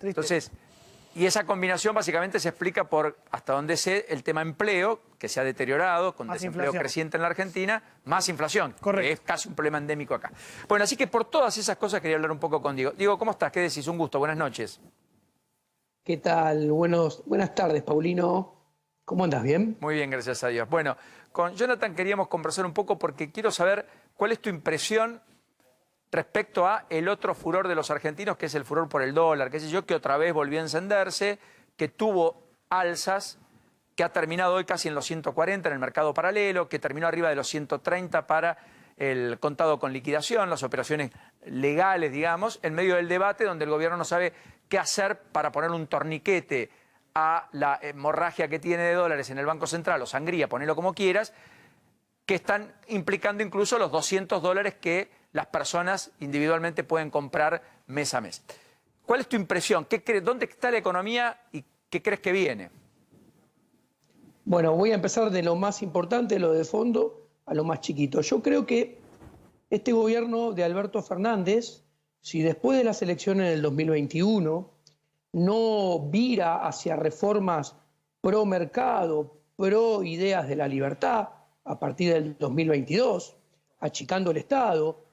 Entonces, y esa combinación básicamente se explica por, hasta donde sé, el tema empleo, que se ha deteriorado, con desempleo creciente en la Argentina, más inflación, que es casi un problema endémico acá. Bueno, así que por todas esas cosas quería hablar un poco con Diego. Diego, ¿cómo estás? ¿Qué decís? Un gusto, buenas noches. ¿Qué tal? Buenas tardes, Paulino. ¿Cómo andas? ¿Bien? Muy bien, gracias a Dios. Bueno, con Jonathan queríamos conversar un poco porque quiero saber cuál es tu impresión respecto a el otro furor de los argentinos, que es el furor por el dólar, qué sé yo, que otra vez volvió a encenderse, que tuvo alzas, que ha terminado hoy casi en los 140 en el mercado paralelo, que terminó arriba de los 130 para el contado con liquidación, las operaciones legales, digamos, en medio del debate donde el gobierno no sabe qué hacer para poner un torniquete a la hemorragia que tiene de dólares en el Banco Central, o sangría, ponelo como quieras, que están implicando incluso los $200 que las personas individualmente pueden comprar mes a mes. ¿Cuál es tu impresión? ¿Dónde está la economía y qué crees que viene? Bueno, voy a empezar de lo más importante, lo de fondo, a lo más chiquito. Yo creo que este gobierno de Alberto Fernández, si después de las elecciones del 2021 no vira hacia reformas pro mercado, pro ideas de la libertad, a partir del 2022, achicando el Estado,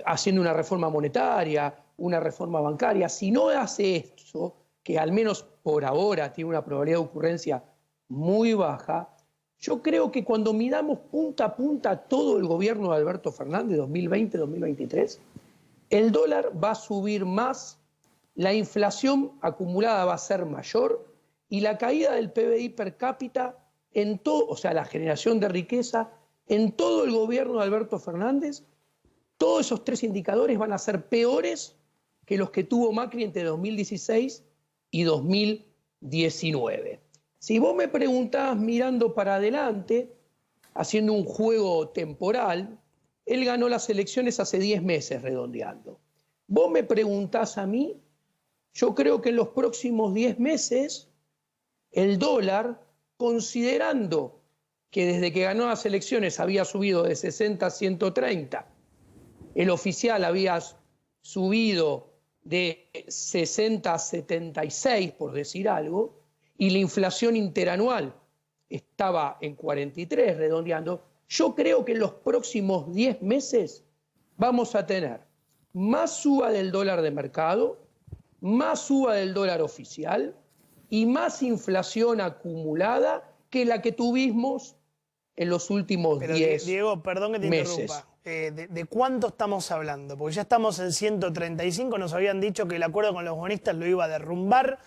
haciendo una reforma monetaria, una reforma bancaria, si no hace eso, que al menos por ahora tiene una probabilidad de ocurrencia muy baja, yo creo que cuando midamos punta a punta todo el gobierno de Alberto Fernández, 2020-2023, el dólar va a subir más, la inflación acumulada va a ser mayor y la caída del PBI per cápita en todo, o sea, la generación de riqueza en todo el gobierno de Alberto Fernández, todos esos tres indicadores van a ser peores que los que tuvo Macri entre 2016 y 2019. Si vos me preguntás mirando para adelante, haciendo un juego temporal, él ganó las elecciones hace 10 meses redondeando. Vos me preguntás a mí, yo creo que en los próximos 10 meses el dólar, considerando que desde que ganó las elecciones había subido de 60 a 130, el oficial había subido de 60 a 76, por decir algo, y la inflación interanual estaba en 43, redondeando, yo creo que en los próximos 10 meses vamos a tener más suba del dólar de mercado, más suba del dólar oficial y más inflación acumulada que la que tuvimos en los últimos 10 meses. Diego, perdón que te interrumpa. ¿De cuánto estamos hablando? Porque ya estamos en 135, nos habían dicho que el acuerdo con los bonistas lo iba a derrumbar.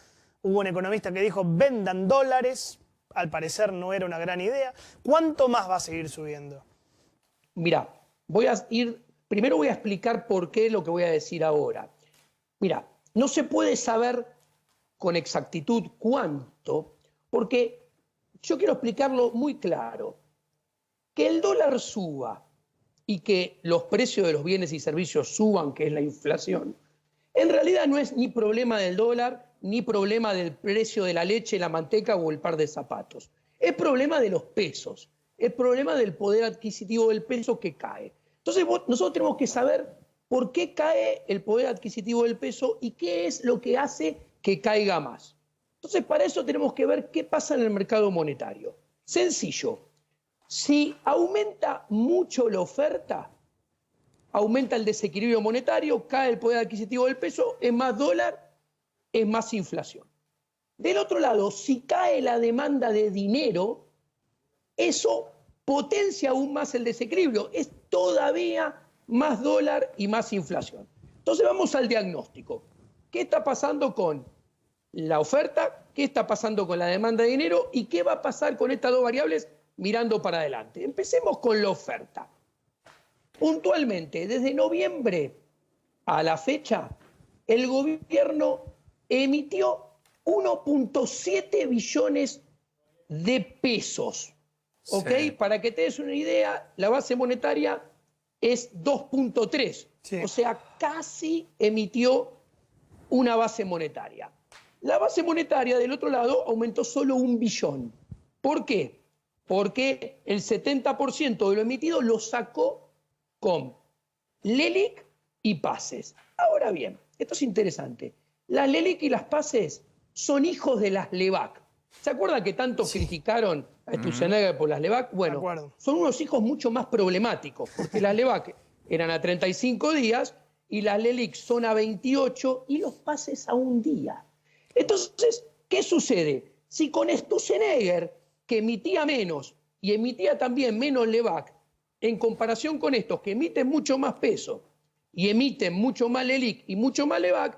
Hubo un economista que dijo, vendan dólares. Al parecer no era una gran idea. ¿Cuánto más va a seguir subiendo? Mira, primero voy a explicar por qué lo que voy a decir ahora. Mira, no se puede saber con exactitud cuánto, porque yo quiero explicarlo muy claro. Que el dólar suba y que los precios de los bienes y servicios suban, que es la inflación, en realidad no es ni problema del dólar, ni problema del precio de la leche, la manteca o el par de zapatos. Es problema de los pesos, es problema del poder adquisitivo del peso que cae. Entonces nosotros tenemos que saber por qué cae el poder adquisitivo del peso y qué es lo que hace que caiga más. Entonces para eso tenemos que ver qué pasa en el mercado monetario. Sencillo. Si aumenta mucho la oferta, aumenta el desequilibrio monetario, cae el poder adquisitivo del peso, es más dólar, es más inflación. Del otro lado, si cae la demanda de dinero, eso potencia aún más el desequilibrio, es todavía más dólar y más inflación. Entonces vamos al diagnóstico. ¿Qué está pasando con la oferta? ¿Qué está pasando con la demanda de dinero? ¿Y qué va a pasar con estas dos variables mirando para adelante? Empecemos con la oferta. Puntualmente, desde noviembre a la fecha, el gobierno emitió 1.7 billones de pesos. ¿Ok? Sí. Para que te des una idea, la base monetaria es 2.3. Sí. O sea, casi emitió una base monetaria. La base monetaria, del otro lado, aumentó solo 1 billón. ¿Por qué? Porque el 70% de lo emitido lo sacó con LELIQ y pases. Ahora bien, esto es interesante. Las LELIQ y las PASES son hijos de las LEVAC. ¿Se acuerdan que tanto criticaron a Sturzenegger por las LEVAC? Bueno, son unos hijos mucho más problemáticos, porque las LEVAC eran a 35 días y las LELIQ son a 28 y los PASES a un día. Entonces, ¿qué sucede? Si con Sturzenegger, que emitía menos y emitía también menos LEVAC, en comparación con estos que emiten mucho más peso y emiten mucho más LELIQ y mucho más LEVAC,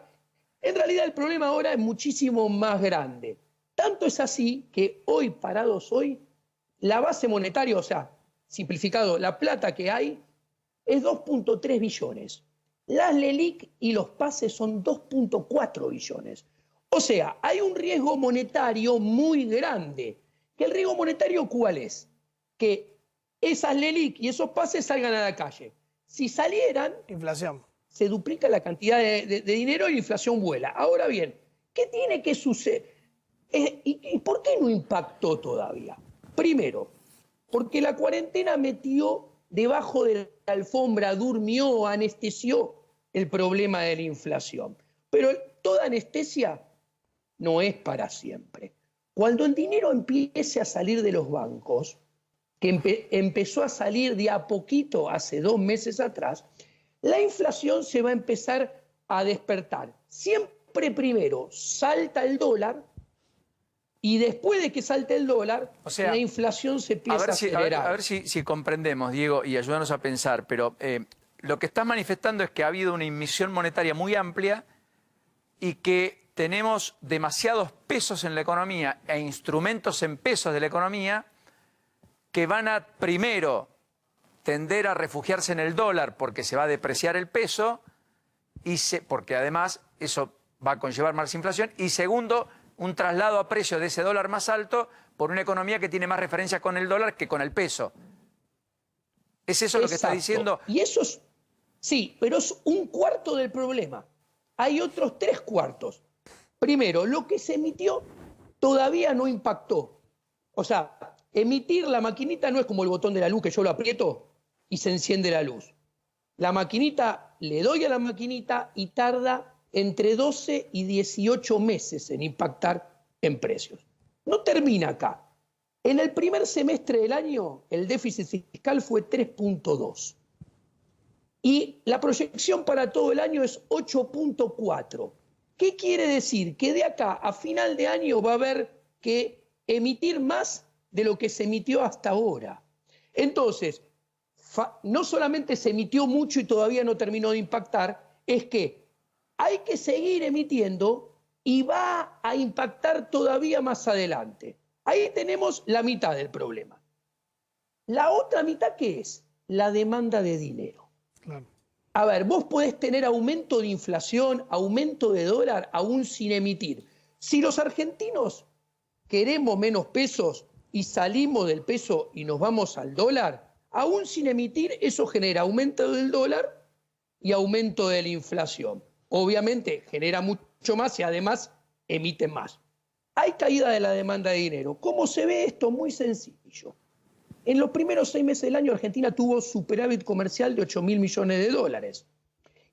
en realidad el problema ahora es muchísimo más grande. Tanto es así que hoy, parados hoy, la base monetaria, o sea, simplificado, la plata que hay es 2.3 billones. Las LELIQ y los PASES son 2.4 billones. O sea, hay un riesgo monetario muy grande. ¿Que el riesgo monetario cuál es? Que esas LELIQ y esos PASES salgan a la calle. Si salieran, inflación, se duplica la cantidad de dinero y la inflación vuela. Ahora bien, ¿qué tiene que suceder? ¿Y por qué no impactó todavía? Primero, porque la cuarentena metió debajo de la alfombra, durmió, anestesió el problema de la inflación. Pero toda anestesia no es para siempre. Cuando el dinero empiece a salir de los bancos, que empezó a salir de a poquito hace 2 meses atrás, la inflación se va a empezar a despertar. Siempre primero salta el dólar y después de que salte el dólar, o sea, la inflación se empieza a acelerar. A ver si comprendemos, Diego, y ayúdanos a pensar, pero lo que estás manifestando es que ha habido una emisión monetaria muy amplia y que tenemos demasiados pesos en la economía e instrumentos en pesos de la economía que van a primero tender a refugiarse en el dólar porque se va a depreciar el peso, porque además eso va a conllevar más inflación, y segundo, un traslado a precio de ese dólar más alto por una economía que tiene más referencia con el dólar que con el peso. ¿Es eso lo que está diciendo? Y eso es, sí, pero es un cuarto del problema. Hay otros 3 cuartos. Primero, lo que se emitió todavía no impactó. O sea, emitir la maquinita no es como el botón de la luz que yo lo aprieto y se enciende la luz. La maquinita, le doy a la maquinita y tarda entre 12 y 18 meses en impactar en precios. No termina acá. En el primer semestre del año, el déficit fiscal fue 3.2. Y la proyección para todo el año es 8.4. ¿Qué quiere decir? Que de acá a final de año va a haber que emitir más de lo que se emitió hasta ahora. Entonces, no solamente se emitió mucho y todavía no terminó de impactar, es que hay que seguir emitiendo y va a impactar todavía más adelante. Ahí tenemos la mitad del problema. La otra mitad, ¿qué es? La demanda de dinero. Claro. A ver, vos podés tener aumento de inflación, aumento de dólar, aún sin emitir. Si los argentinos queremos menos pesos y salimos del peso y nos vamos al dólar, aún sin emitir, eso genera aumento del dólar y aumento de la inflación. Obviamente genera mucho más y además emite más. Hay caída de la demanda de dinero. ¿Cómo se ve esto? Muy sencillo. En los primeros 6 meses del año Argentina tuvo superávit comercial de 8.000 millones de dólares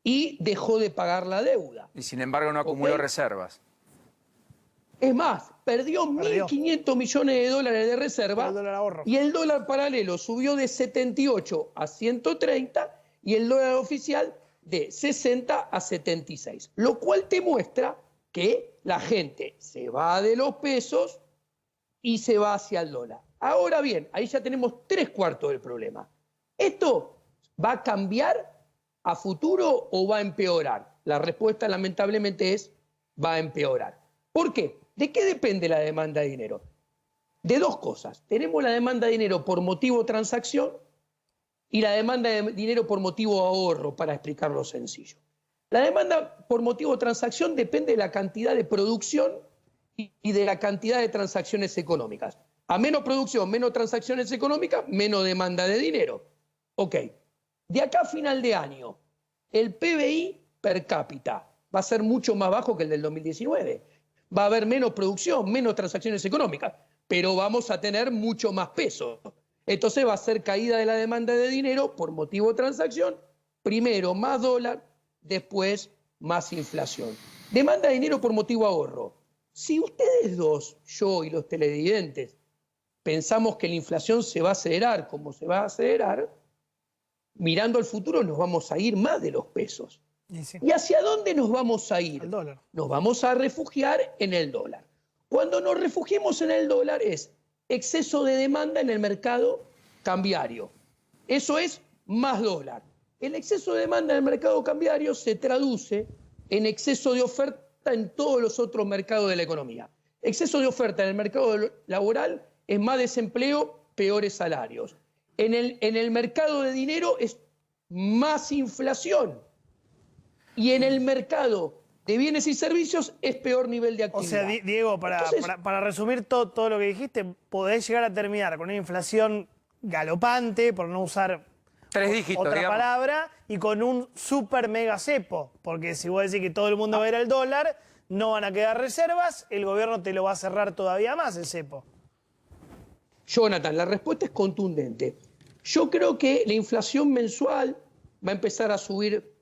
y dejó de pagar la deuda. Y sin embargo no acumuló reservas. Es más, perdió 1.500 millones de dólares de reserva y el dólar paralelo subió de 78 a 130 y el dólar oficial de 60 a 76. Lo cual te muestra que la gente se va de los pesos y se va hacia el dólar. Ahora bien, ahí ya tenemos 3/4 del problema. ¿Esto va a cambiar a futuro o va a empeorar? La respuesta lamentablemente es va a empeorar. ¿Por qué? ¿De qué depende la demanda de dinero? De 2 cosas. Tenemos la demanda de dinero por motivo transacción y la demanda de dinero por motivo ahorro, para explicarlo sencillo. La demanda por motivo transacción depende de la cantidad de producción y de la cantidad de transacciones económicas. A menos producción, menos transacciones económicas, menos demanda de dinero. Ok. De acá a final de año, el PBI per cápita va a ser mucho más bajo que el del 2019. Va a haber menos producción, menos transacciones económicas, pero vamos a tener mucho más peso. Entonces va a ser caída de la demanda de dinero por motivo de transacción, primero más dólar, después más inflación. Demanda de dinero por motivo ahorro. Si ustedes dos, yo y los televidentes, pensamos que la inflación se va a acelerar como se va a acelerar, mirando al futuro nos vamos a ir más de los pesos. Sí. ¿Y hacia dónde nos vamos a ir? Al dólar. Nos vamos a refugiar en el dólar. Cuando nos refugiemos en el dólar es exceso de demanda en el mercado cambiario. Eso es más dólar. El exceso de demanda en el mercado cambiario se traduce en exceso de oferta en todos los otros mercados de la economía. Exceso de oferta en el mercado laboral es más desempleo, peores salarios. En el mercado de dinero es más inflación. Y en el mercado de bienes y servicios es peor nivel de actividad. O sea, Diego, para resumir todo lo que dijiste, podés llegar a terminar con una inflación galopante, por no usar 3 dígitos, otra digamos. palabra, y con un super mega cepo. Porque si vos decís que todo el mundo va a ir al dólar, no van a quedar reservas, el gobierno te lo va a cerrar todavía más el cepo. Jonathan, la respuesta es contundente. Yo creo que la inflación mensual va a empezar a subir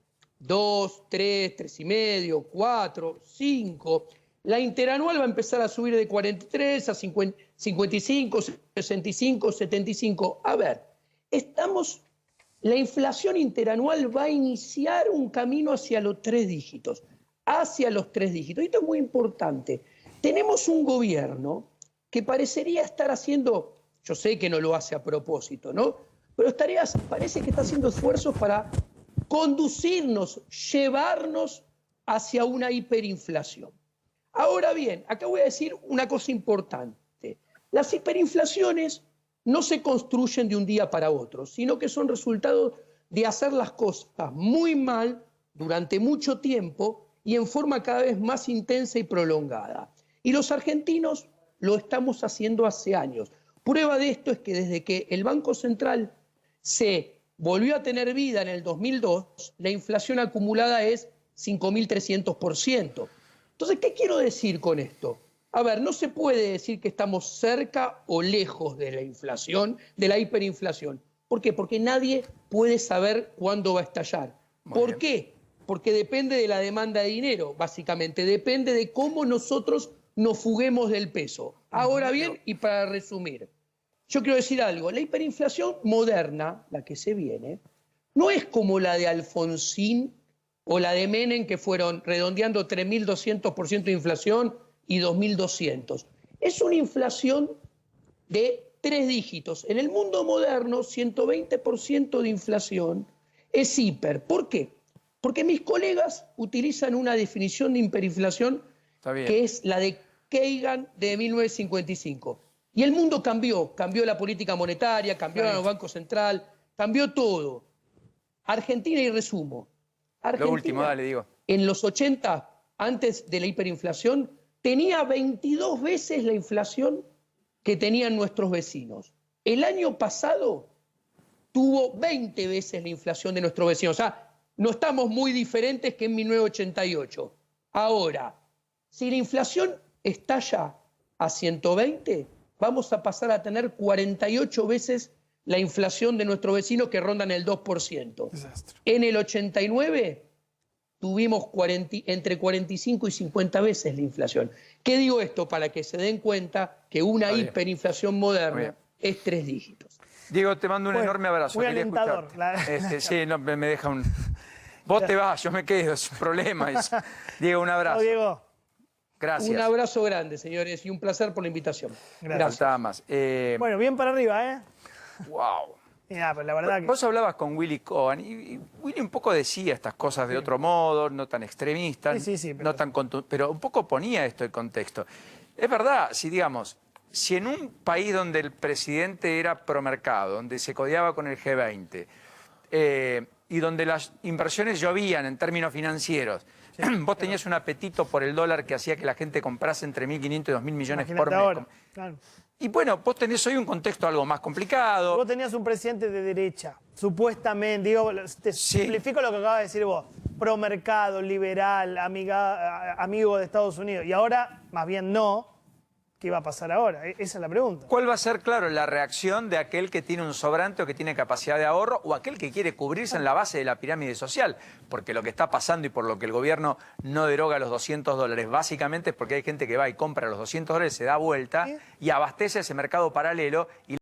2, 3, 3,5, 4, 5. La interanual va a empezar a subir de 43 a 55, 65, 75. A ver, la inflación interanual va a iniciar un camino hacia los 3 dígitos. Hacia los 3 dígitos. Y esto es muy importante. Tenemos un gobierno que parecería estar haciendo, yo sé que no lo hace a propósito, ¿no? Pero parece que está haciendo esfuerzos para conducirnos, llevarnos hacia una hiperinflación. Ahora bien, acá voy a decir una cosa importante. Las hiperinflaciones no se construyen de un día para otro, sino que son resultado de hacer las cosas muy mal durante mucho tiempo y en forma cada vez más intensa y prolongada. Y los argentinos lo estamos haciendo hace años. Prueba de esto es que desde que el Banco Central se volvió a tener vida en el 2002, la inflación acumulada es 5.300%. Entonces, ¿qué quiero decir con esto? A ver, no se puede decir que estamos cerca o lejos de la inflación, de la hiperinflación. ¿Por qué? Porque nadie puede saber cuándo va a estallar. ¿Por qué? Porque depende de la demanda de dinero, básicamente. Depende de cómo nosotros nos fuguemos del peso. Ahora bien, y para resumir, yo quiero decir algo. La hiperinflación moderna, la que se viene, no es como la de Alfonsín o la de Menem, que fueron redondeando 3.200% de inflación y 2.200. Es una inflación de 3 dígitos. En el mundo moderno, 120% de inflación es hiper. ¿Por qué? Porque mis colegas utilizan una definición de hiperinflación que es la de Kagan de 1955. Y el mundo cambió la política monetaria, cambió el Banco Central, cambió todo. Argentina, y resumo. Argentina, lo último, dale, digo. En los 80, antes de la hiperinflación, tenía 22 veces la inflación que tenían nuestros vecinos. El año pasado tuvo 20 veces la inflación de nuestros vecinos. O sea, no estamos muy diferentes que en 1988. Ahora, si la inflación estalla a 120, vamos a pasar a tener 48 veces la inflación de nuestros vecinos que rondan el 2%. Desastre. En el 89 tuvimos entre 45 y 50 veces la inflación. ¿Qué digo esto? Para que se den cuenta que una hiperinflación moderna es 3 dígitos. Diego, te mando un enorme abrazo. Muy Quería alentador. Sí, no, me deja un... Vos te vas, yo me quedo, es un problema. Diego, un abrazo. No, Diego. Gracias. Un abrazo grande, señores, y un placer por la invitación. Gracias. Faltaba más. Bueno, bien para arriba, ¿eh? Wow. Mirá, pero la verdad que... Vos hablabas con Willy Cohen y Willy un poco decía estas cosas de otro modo, no tan extremistas, no tan pero un poco ponía esto en contexto. Es verdad, si en un país donde el presidente era promercado, donde se codeaba con el G20 y donde las inversiones llovían en términos financieros, vos tenías un apetito por el dólar que hacía que la gente comprase entre 1.500 y 2.000 millones por mes. Ahora, claro. Y bueno, vos tenés hoy un contexto algo más complicado. Vos tenías un presidente de derecha, supuestamente, digo, te simplifico lo que acabas de decir vos, promercado, liberal, amigo de Estados Unidos, y ahora más bien no, ¿qué va a pasar ahora? Esa es la pregunta. ¿Cuál va a ser, claro, la reacción de aquel que tiene un sobrante o que tiene capacidad de ahorro o aquel que quiere cubrirse en la base de la pirámide social? Porque lo que está pasando y por lo que el gobierno no deroga los $200, básicamente es porque hay gente que va y compra los $200, se da vuelta y abastece ese mercado paralelo y